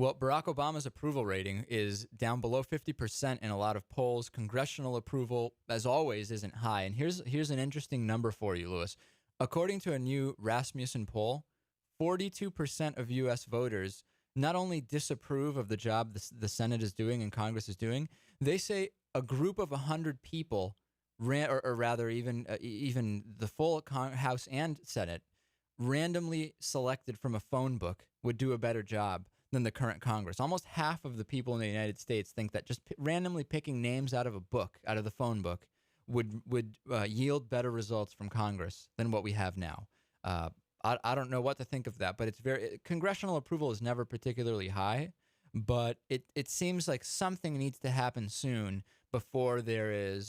Well, Barack Obama's approval rating is down below 50% in a lot of polls. Congressional approval, as always, isn't high. And here's an interesting number for you, Lewis. According to a new Rasmussen poll, 42% of U.S. voters not only disapprove of the job the Senate is doing and Congress is doing, they say a group of 100 people or rather even the full House and Senate, randomly selected from a phone book, would do a better job than the current Congress. Almost half of the people in the United States think that just randomly picking names out of a book, out of the phone book, would yield better results from Congress than what we have now. I don't know what to think of that, but congressional approval is never particularly high, but it seems like something needs to happen soon before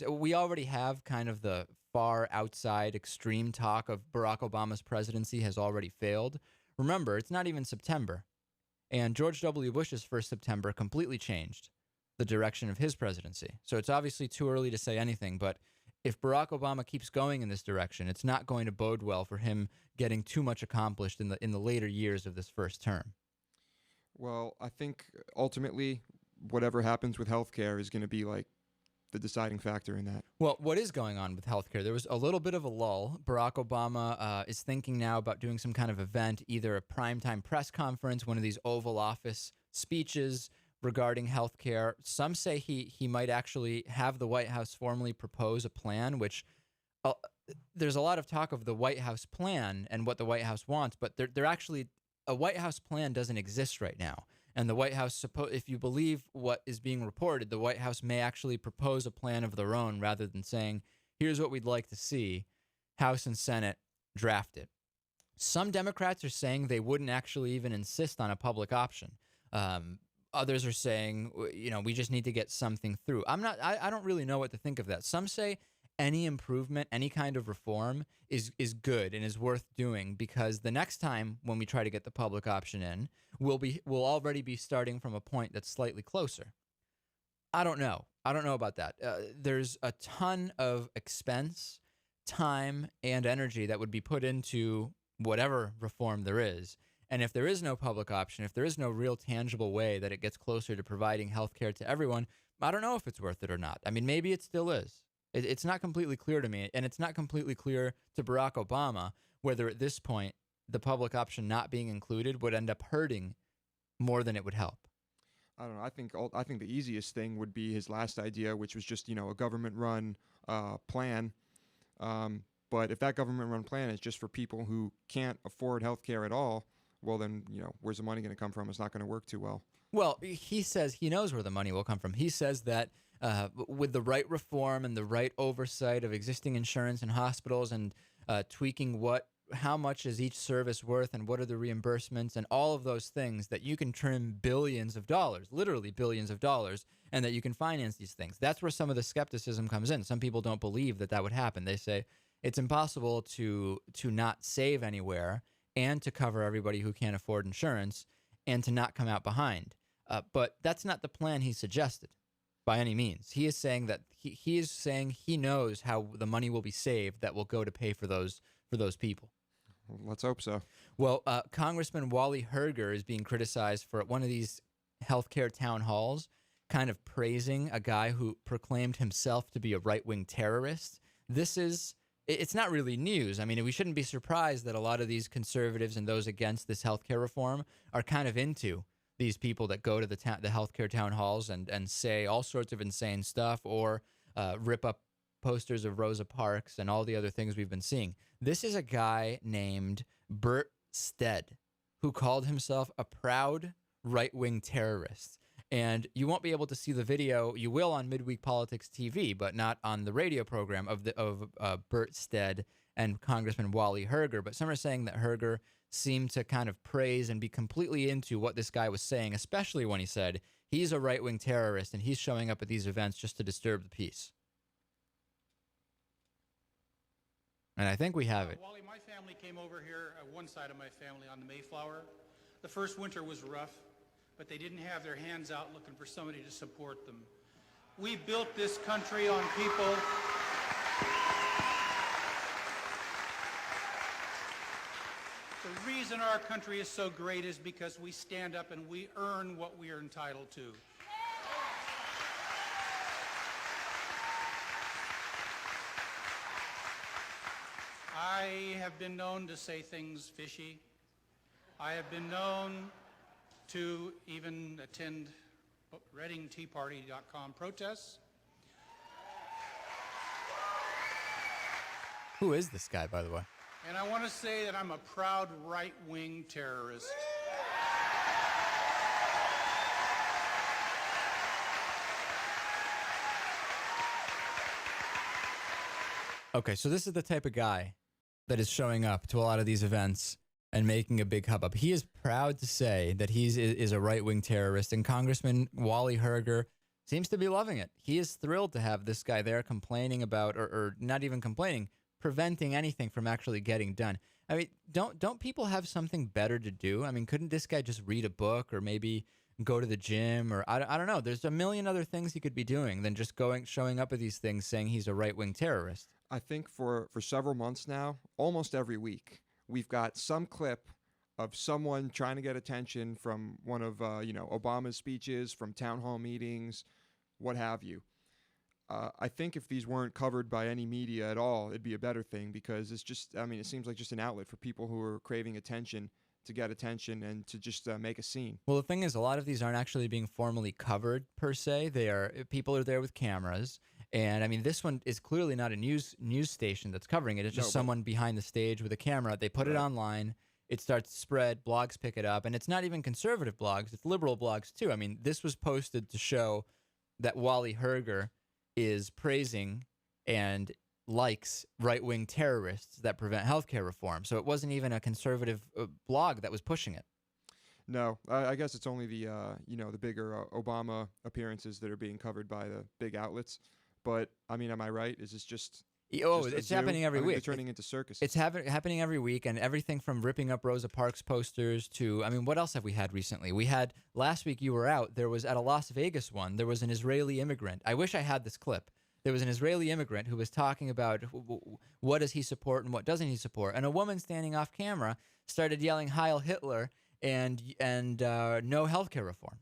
we already have kind of the far outside extreme talk of Barack Obama's presidency has already failed. Remember, it's not even September, and George W. Bush's first September completely changed the direction of his presidency. So it's obviously too early to say anything, but if Barack Obama keeps going in this direction, it's not going to bode well for him getting too much accomplished in the later years of this first term. Well, I think ultimately whatever happens with healthcare is going to be like the deciding factor in that. Well, what is going on with healthcare? There was a little bit of a lull. Barack Obama is thinking now about doing some kind of event, either a primetime press conference, one of these Oval Office speeches regarding healthcare. Some say he might actually have the White House formally propose a plan, which there's a lot of talk of the White House plan and what the White House wants, but they're actually a White House plan doesn't exist right now. And the White House, if you believe what is being reported, the White House may actually propose a plan of their own rather than saying, here's what we'd like to see, House and Senate draft it. Some Democrats are saying they wouldn't actually even insist on a public option. Others are saying, we just need to get something through. I don't really know what to think of that. Some say any improvement, any kind of reform is good and is worth doing, because the next time when we try to get the public option in, we'll already be starting from a point that's slightly closer. I don't know about that. There's a ton of expense, time, and energy that would be put into whatever reform there is. And if there is no public option, if there is no real tangible way that it gets closer to providing health care to everyone, I don't know if it's worth it or not. I mean, maybe it still is. It's not completely clear to me, and it's not completely clear to Barack Obama whether at this point the public option not being included would end up hurting more than it would help. I don't know. I think the easiest thing would be his last idea, which was just a government-run plan. But if that government-run plan is just for people who can't afford health care at all, well then, where's the money going to come from? It's not going to work too well. Well, he says he knows where the money will come from. He says that with the right reform and the right oversight of existing insurance and hospitals and tweaking how much is each service worth and what are the reimbursements and all of those things, that you can trim billions of dollars, literally billions of dollars, and that you can finance these things. That's where some of the skepticism comes in. Some people don't believe that would happen. They say it's impossible to not save anywhere and to cover everybody who can't afford insurance and to not come out behind. But that's not the plan he suggested by any means. He is saying that he knows how the money will be saved that will go to pay for those people. Well, let's hope so. Well, Congressman Wally Herger is being criticized for one of these healthcare town halls, kind of praising a guy who proclaimed himself to be a right-wing terrorist. It's not really news. I mean, we shouldn't be surprised that a lot of these conservatives and those against this healthcare reform are kind of into these people that go to the healthcare town halls and say all sorts of insane stuff or rip up posters of Rosa Parks and all the other things we've been seeing. This is a guy named Bert Stead who called himself a proud right-wing terrorist. And you won't be able to see the video. You will on Midweek Politics TV, but not on the radio program of Bert Stead and Congressman Wally Herger. But some are saying that Herger seemed to kind of praise and be completely into what this guy was saying, especially when he said he's a right-wing terrorist and he's showing up at these events just to disturb the peace. And I think we have it. Wally, my family came over here, one side of my family on the Mayflower. The first winter was rough, but they didn't have their hands out looking for somebody to support them. We built this country on people. The reason our country is so great is because we stand up and we earn what we are entitled to. I have been known to say things fishy. I have been known to even attend ReadingTeaParty.com protests. Who is this guy, by the way? And I want to say that I'm a proud right-wing terrorist. Okay, so this is the type of guy that is showing up to a lot of these events and making a big hubbub. He is proud to say that he is a right-wing terrorist, and Congressman Wally Herger seems to be loving it. He is thrilled to have this guy there complaining about, or not even complaining, preventing anything from actually getting done. I mean, don't people have something better to do? I mean, couldn't this guy just read a book or maybe go to the gym, or I don't know. There's a million other things he could be doing than just showing up at these things saying he's a right-wing terrorist. I think for several months now, almost every week, we've got some clip of someone trying to get attention from one of Obama's speeches, from town hall meetings, what have you. I think if these weren't covered by any media at all, it'd be a better thing, because it's just, I mean, it seems like just an outlet for people who are craving attention to get attention and to just make a scene. Well, the thing is, a lot of these aren't actually being formally covered per se. People are there with cameras, and I mean, this one is clearly not a news station that's covering it. It's just someone behind the stage with a camera. They put it online. It starts to spread. Blogs pick it up, and it's not even conservative blogs; it's liberal blogs too. I mean, this was posted to show that Wally Herger is praising and likes right-wing terrorists that prevent healthcare reform. So it wasn't even a conservative blog that was pushing it. No, I guess it's only the the bigger Obama appearances that are being covered by the big outlets. But I mean, am I right? Is this just? Oh, it's happening every week. They're turning into circuses. It's happening every week, and everything from ripping up Rosa Parks posters to, I mean, what else have we had recently? We had, last week you were out, there was at a Las Vegas one, there was an Israeli immigrant. I wish I had this clip. There was an Israeli immigrant who was talking about what does he support and what doesn't he support. And a woman standing off camera started yelling Heil Hitler and no healthcare reform.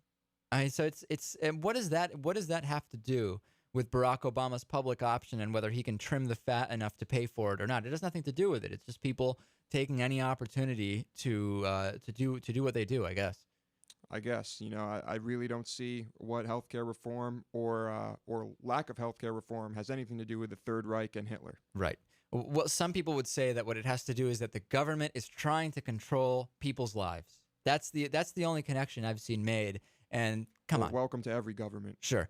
I mean, so and what does that have to do with Barack Obama's public option and whether he can trim the fat enough to pay for it or not? It has nothing to do with it. It's just people taking any opportunity to do what they do, I guess. I really don't see what healthcare reform or lack of healthcare reform has anything to do with the Third Reich and Hitler. Right. Well, some people would say that what it has to do is that the government is trying to control people's lives. That's the only connection I've seen made. And come on. Welcome to every government. Sure.